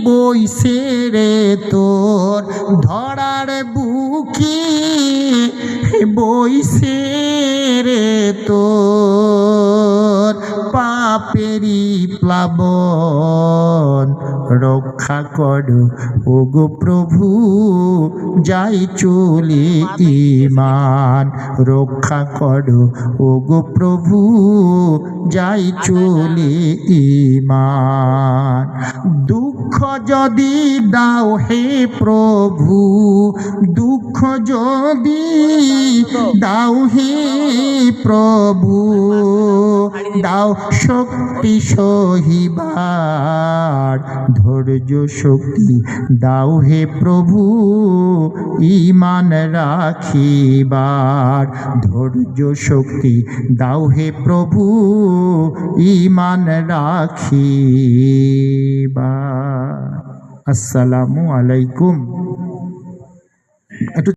বইছে রে তোর ধরার বুকে, বইছে রে তোর পাপেরি প্লাবন। রক্ষা করো ওগো প্রভু, যাই চলে ঈমান। রক্ষা করো ওগো প্রভু, যাই চলে ঈমান। দুঃখ যদি দাও হে প্রভু, দুঃখ যদি দাও হে প্রভু, দাও শক্তি সহিবার। ধৈর্য শক্তি দাও হে প্রভু, ঈমান রাখিবার। ধৈর্য শক্তি দাও হে প্রভু, ঈমান রাখিবার। আসসালামু আলাইকুম।